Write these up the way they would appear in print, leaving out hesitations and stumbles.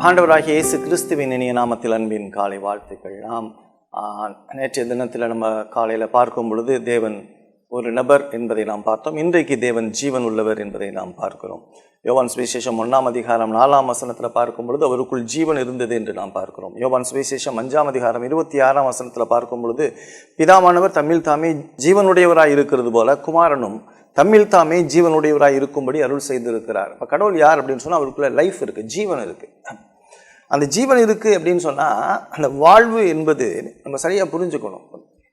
ஆண்டவராகிய இயேசு கிறிஸ்துவின் இனிய நாமத்தில் அன்பின் காலை வாழ்த்துக்கள். நாம் நேற்றைய தினத்தில் நம்ம காலையில் பார்க்கும் பொழுது தேவன் ஒரு நபர் என்பதை நாம் பார்த்தோம். இன்றைக்கு தேவன் ஜீவன் உள்ளவர் என்பதை நாம் பார்க்கிறோம். யோவான் சுவிசேஷம் 1ஆம் அதிகாரம் 4ஆம் வசனத்தில் பார்க்கும் பொழுது அவருக்குள் ஜீவன் இருந்தது என்று நாம் பார்க்கிறோம். யோவான் சுவிசேஷம் 5ஆம் அதிகாரம் 26ஆம் வசனத்தில் பார்க்கும் பொழுது பிதாவானவர் தம்மில் தாமே ஜீவனுடையவராய் இருக்கிறது போல குமாரனும் தம்மில் தாமே ஜீவனுடையவராய் இருக்கும்படி அருள் செய்திருக்கிறார். இப்போ கடவுள் யார் அப்படின்னு சொன்னால் அவருக்குள்ள லைஃப் இருக்குது, ஜீவன் இருக்குது. அந்த ஜீவன் இருக்குது அப்படின்னு சொன்னால் அந்த வாழ்வு என்பது நம்ம சரியாக புரிஞ்சுக்கணும்.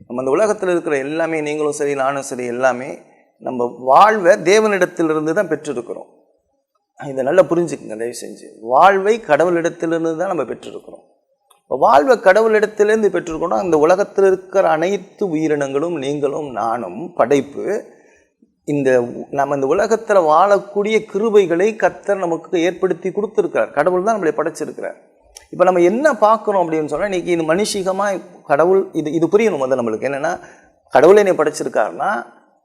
நம்ம அந்த உலகத்தில் இருக்கிற எல்லாமே, நீங்களும் சரி நானும் சரி, எல்லாமே நம்ம வாழ்வை தேவனிடத்திலிருந்து தான் பெற்றிருக்கிறோம். இதை நல்லா புரிஞ்சுக்குங்க தயவு செஞ்சு. வாழ்வை கடவுளிடத்திலிருந்து தான் நம்ம பெற்றிருக்கிறோம். இப்போ வாழ்வை கடவுளிடத்திலேருந்து பெற்றிருக்கணும். அந்த உலகத்தில் இருக்கிற அனைத்து உயிரினங்களும், நீங்களும் நானும் படைப்பு, நம்ம இந்த உலகத்தில் வாழக்கூடிய கிருபைகளை கர்த்தர் நமக்கு ஏற்படுத்தி கொடுத்துருக்கிறார். கடவுள் தான் நம்மளை படைச்சிருக்கிறார். இப்போ நம்ம என்ன பார்க்குறோம் அப்படின்னு சொன்னால், இன்றைக்கி இது மனுஷிகமாக கடவுள் இது புரியணும். முதல்ல நம்மளுக்கு என்னென்னா, கடவுளை என்னை படைச்சிருக்காருன்னா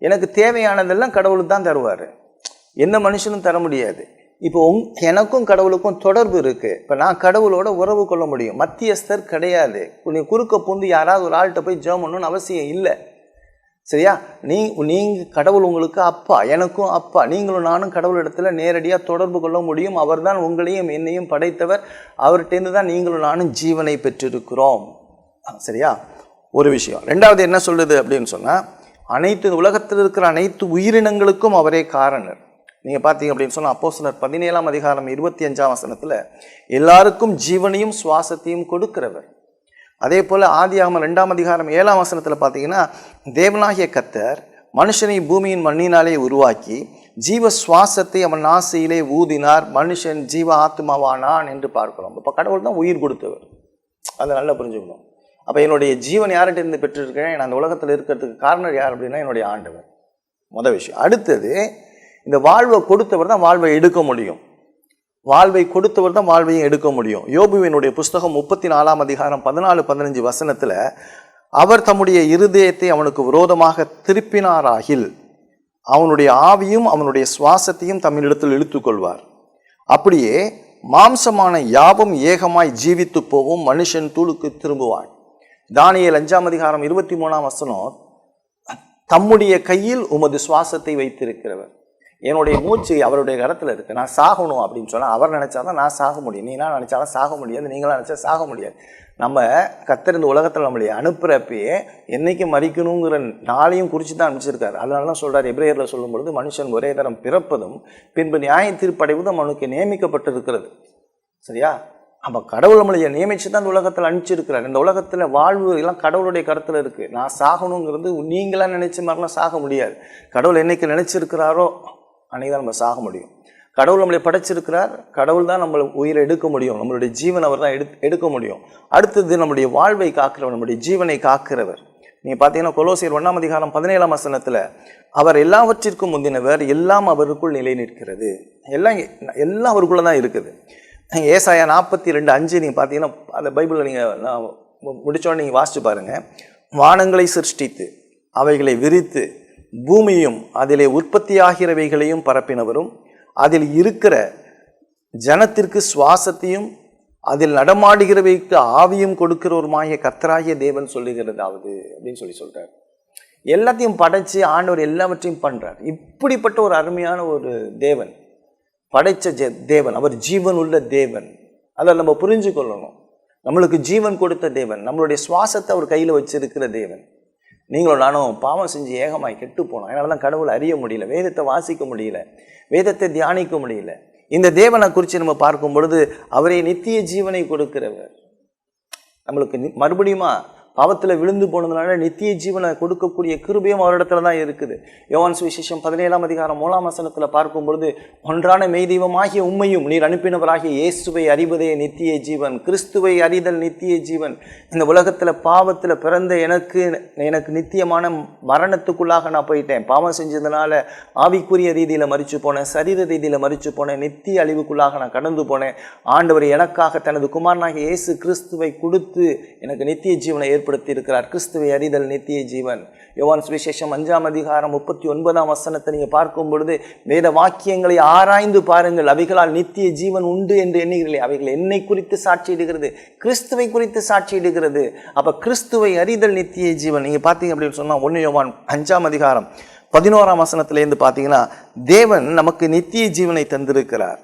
எனக்கு தேவையானதெல்லாம் கடவுளுக்கு தான் தருவார், என்ன மனுஷனும் தர முடியாது. இப்போ எனக்கும் கடவுளுக்கும் தொடர்பு இருக்குது. இப்போ நான் கடவுளோட உறவு கொள்ள முடியும். மத்தியஸ்தர் கிடையாது. குறுக்க பூந்து யாராவது ஒரு ஆள்கிட்ட போய் ஜெபம் பண்ணணும்னு அவசியம் இல்லை. சரியா? நீங்கள் கடவுள் உங்களுக்கு அப்பா, எனக்கும் அப்பா. நீங்களும் நானும் கடவுளிடத்தில் நேரடியாக தொடர்பு கொள்ள முடியும். அவர் தான் உங்களையும் என்னையும் படைத்தவர். அவர்கிட்டேருந்து தான் நீங்களும் நானும் ஜீவனை பெற்றிருக்கிறோம். சரியா? ஒரு விஷயம். ரெண்டாவது என்ன சொல்லுது அப்படின்னு சொன்னால், அனைத்து உலகத்தில் இருக்கிற அனைத்து உயிரினங்களுக்கும் அவரே காரணர். நீங்கள் பார்த்தீங்க அப்படின்னு சொன்னால் அப்போஸ்தலர் 17ஆம் அதிகாரம் 25ஆம் வசனத்தில் எல்லாருக்கும் ஜீவனையும் சுவாசத்தையும் கொடுக்கிறவர். அதே போல் ஆதியாகமம் 2ஆம் அதிகாரம் 7ஆம் வசனத்தில் பார்த்தீங்கன்னா, தேவனாகிய கர்த்தர் மனுஷனை பூமியின் மண்ணினாலே உருவாக்கி ஜீவ சுவாசத்தை அவன் நாசியிலே ஊதினார், மனுஷன் ஜீவ ஆத்மாவானான் என்று பார்க்கிறோம். இப்போ கடவுள் தான் உயிர் கொடுத்தவர். அதை நல்லா புரிஞ்சுக்கணும். அப்போ என்னுடைய ஜீவன் யார்கிட்ட இருந்து பெற்றிருக்கேன், நான் அந்த உலகத்தில் இருக்கிறதுக்கு காரணம் யார் அப்படின்னா என்னுடைய ஆண்டவர். முதல் விஷயம். அடுத்தது, இந்த வாழ்வை கொடுத்தவர் தான் வாழ்வை எடுக்க முடியும். வாழ்வை கொடுத்தவர் தான் வாழ்வையும் எடுக்க முடியும். யோபுவினுடைய புஸ்தகம் 34ஆம் அதிகாரம் 14-15 வசனத்தில், அவர் தம்முடைய இருதயத்தை அவனுக்கு விரோதமாக திருப்பினாராகில் அவனுடைய ஆவியும் அவனுடைய சுவாசத்தையும் தம்மிடத்தில் இழுத்துக்கொள்வார். அப்படியே மாம்சமான யாவும் ஏகமாய் ஜீவித்து போவும், மனுஷன் தூளுக்கு திரும்புவான். தானியேல் 5ஆம் அதிகாரம் 23ஆம் வசனம், தம்முடைய கையில் உமது சுவாசத்தை வைத்திருக்கிறவர். என்னுடைய மூச்சு அவருடைய கரத்தில் இருக்குது. நான் சாகணும் அப்படின்னு சொன்னால் அவர் நினச்சாதான் நான் சாக முடியும். நீனா நினச்சாலும் சாக முடியாது, நீங்களாம் நினச்சா சாக முடியாது. நம்ம கர்த்தர் இந்த உலகத்தில் நம்மளை அனுப்புகிறப்பயே என்றைக்கு மறிக்கணுங்கிற நாளையும் குறித்து தான் அனுப்பிச்சிருக்காரு. அதனால தான் சொல்கிறார், எபிரேயரில் சொல்லும் பொழுது, மனுஷன் ஒரே தரம் பிறப்பதும் பின்பு நியாய தீர்ப்படைவதும் அவனுக்கு நியமிக்கப்பட்டிருக்கிறது. சரியா? அப்போ கடவுள் நம்மளை நியமித்து தான் இந்த உலகத்தில் அனுப்பிச்சிருக்கிறார். இந்த உலகத்தில் வாழ்வு எல்லாம் கடவுளுடைய கருத்தில் இருக்குது. நான் சாகணுங்கிறது நீங்களாம் நினச்ச மாதிரிலாம் சாக முடியாது. கடவுள் என்னைக்கு நினச்சிருக்கிறாரோ அன்றைக்கி தான் நம்ம சாக முடியும். கடவுள் நம்மளை படைச்சிருக்கிறார். கடவுள் தான் நம்மளை உயிரை எடுக்க முடியும். நம்மளுடைய ஜீவன் அவர் தான் எடுக்க முடியும். அடுத்தது, நம்முடைய வாழ்வை காக்கிறவர், நம்முடைய ஜீவனை காக்கிறவர். நீங்கள் பார்த்தீங்கன்னா கொலோசியர் 1ஆம் அதிகாரம் 17ஆம் வசனத்தில், அவர் எல்லாவற்றிற்கும் முந்தினவர், எல்லாம் அவருக்குள் நிலை நிற்கிறது. எல்லாம் அவருக்குள்ளே தான் இருக்குது. ஏசாயா 42:5 நீங்கள் பார்த்தீங்கன்னா, அந்த பைபிளில் நீங்கள் முடித்தோடனே நீங்கள் வாசித்து பாருங்கள். வானங்களை சிருஷ்டித்து அவைகளை விரித்து பூமியும் அதிலே உற்பத்தியாகிறவைகளையும் பரப்பினவரும் அதில் இருக்கிற ஜனத்திற்கு சுவாசத்தையும் அதில் நடமாடுகிறவைக்கு ஆவியும் கொடுக்கிறவருமாகிய கர்த்தராகிய தேவன் சொல்லுகிறதாவது அப்படின்னு சொல்கிறார். எல்லாத்தையும் படைச்சு ஆண்டவர் எல்லாவற்றையும் பண்ணுறார். இப்படிப்பட்ட ஒரு அருமையான ஒரு தேவன், படைத்த தேவன், அவர் ஜீவன் உள்ள தேவன். அதை நம்ம புரிஞ்சு கொள்ளணும். நம்மளுக்கு ஜீவன் கொடுத்த தேவன், நம்மளுடைய சுவாசத்தை அவர் கையில் வச்சிருக்கிற தேவன். நீங்களும் நானும் பாவம் செஞ்சு ஏகமாய் கெட்டு போனோம். அதனால தான் கடவுளை அறிய முடியல, வேதத்தை வாசிக்க முடியல, வேதத்தை தியானிக்க முடியல. இந்த தேவனை குறித்து நம்ம பார்க்கும் பொழுது, அவரே நித்திய ஜீவனை கொடுக்கிறவர். நம்மளுக்கு மறுபடியுமா பாவத்தில் விழுந்து போனதுனால நித்திய ஜீவனை கொடுக்கக்கூடிய கிருபையும் அவரிடத்துல தான் இருக்குது. யோவான் சுவிசேஷம் 17ஆம் அதிகாரம் 1ஆம் வசனத்தில் பார்க்கும் பொழுது, ஒன்றான மெய் தெய்வமாகிய உம்மையும் நீர் அனுப்பினவராகிய இயேசுவை அறிவதே நித்திய ஜீவன், கிறிஸ்துவை அறிதல் நித்திய ஜீவன். இந்த உலகத்தில் பாவத்தில் பிறந்த எனக்கு நித்தியமான மரணத்துக்குள்ளாக நான் போயிட்டேன். பாவம் செஞ்சதுனால ஆவிக்குரிய ரீதியில் மரித்து போனேன், சரீர ரீதியில் மரித்து போனேன், நித்திய அழிவுக்குள்ளாக நான் கடந்து போனேன். ஆண்டவர் எனக்காக தனது குமாரனாகிய இயேசு கிறிஸ்துவை கொடுத்து எனக்கு நித்திய ஜீவனை ஏற்படுத்தி இருக்கிறார். கிறிஸ்துவை அறிதல் நித்திய ஜீவன். யோவான் சுவிசேஷம் 5ஆம் அதிகாரம் 39ஆம் வசனத்தை நீங்கள் பார்க்கும் பொழுது, வேத வாக்கியங்களை ஆராய்ந்து பாருங்கள், அவைகளால் நித்திய ஜீவன் உண்டு என்று எண்ணுகிறீர்களே, அவைகள் என்னை குறித்து சாட்சியிடுகிறது, கிறிஸ்துவை குறித்து சாட்சியிடுகிறது. அப்போ கிறிஸ்துவை அறிதல் நித்திய ஜீவன். நீங்கள் பார்த்தீங்க அப்படின்னு சொன்னால் 1 யோவான் 5ஆம் அதிகாரம் 11ஆம் வசனத்திலேருந்து பார்த்தீங்கன்னா, தேவன் நமக்கு நித்திய ஜீவனை தந்திருக்கிறார்.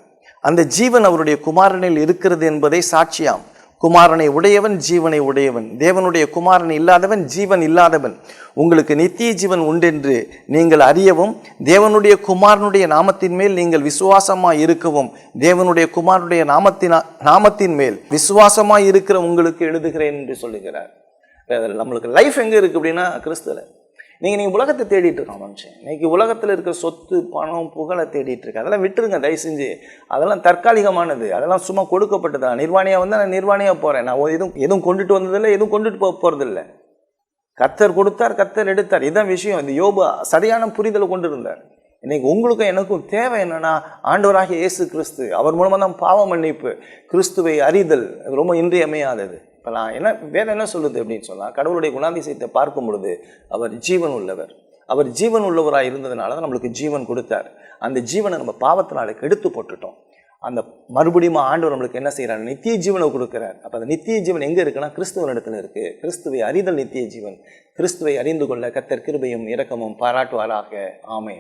அந்த ஜீவன் அவருடைய குமாரனில் இருக்கிறது என்பதை சாட்சியாம். குமாரனை உடையவன் ஜீவனை உடையவன், தேவனுடைய குமாரன் இல்லாதவன் ஜீவன் இல்லாதவன். உங்களுக்கு நித்திய ஜீவன் உண்டென்று நீங்கள் அறியவும், தேவனுடைய குமாரனுடைய நாமத்தின் மேல் நீங்கள் விசுவாசமாய் இருக்கவும், தேவனுடைய குமாரனுடைய நாமத்தின் மேல் விசுவாசமாய் இருக்கிற உங்களுக்கு எழுதுகிறேன் என்று சொல்லுகிறார். நம்மளுக்கு லைஃப் எங்கே இருக்குது அப்படின்னா கிறிஸ்துவில். நீங்கள் உலகத்தை தேடிட்டு இருக்கான் மனுஷன். இன்னைக்கு உலகத்தில் இருக்கிற சொத்து, பணம், புகழை தேடிட்டு இருக்கு. அதெல்லாம் விட்டுருங்க தயவு செஞ்சு. அதெல்லாம் தற்காலிகமானது, அதெல்லாம் சும்மா கொடுக்கப்பட்டதான். நிர்வாணியாக வந்து நான் நிர்வாணியாக போகிறேன், நான் எதுவும் கொண்டுட்டு வந்ததில்லை, எதுவும் கொண்டுட்டு போகிறதில்லை. கர்த்தர் கொடுத்தார், கர்த்தர் எடுத்தார், இதுதான் விஷயம். இந்த யோபு சரியான புரிதலை கொண்டு இருந்தார். இன்னைக்கு உங்களுக்கும் எனக்கும் தேவை என்னன்னா, ஆண்டவராகிய இயேசு கிறிஸ்து, அவர் மூலமாக தான் பாவ மன்னிப்பு, கிறிஸ்துவை அறிதல், அது ரொம்ப இன்றியமையாதது. இப்போ நான் வேதம் என்ன சொல்லுது அப்படின்னு சொன்னால், கடவுளுடைய குணாதிசயத்தை பார்க்கும் பொழுது அவர் ஜீவன் உள்ளவர். அவர் ஜீவன் உள்ளவராக இருந்ததுனால தான் நம்மளுக்கு ஜீவன் கொடுத்தார். அந்த ஜீவனை நம்ம பாவத்தினால கெடுத்து போட்டுட்டோம். அந்த மறுபடியும் ஆண்டவர் நம்மளுக்கு என்ன செய்கிறார்? நித்திய ஜீவனை கொடுக்குறார். அப்போ அந்த நித்திய ஜீவன் எங்கே இருக்குன்னா கிறிஸ்துவனிடத்தில் இருக்குது. கிறிஸ்துவை அறிதல் நித்திய ஜீவன். கிறிஸ்துவை அறிந்து கொள்ள கர்த்தர் கிருபையும் இரக்கமும் பாராட்டுவாராக. ஆமென்.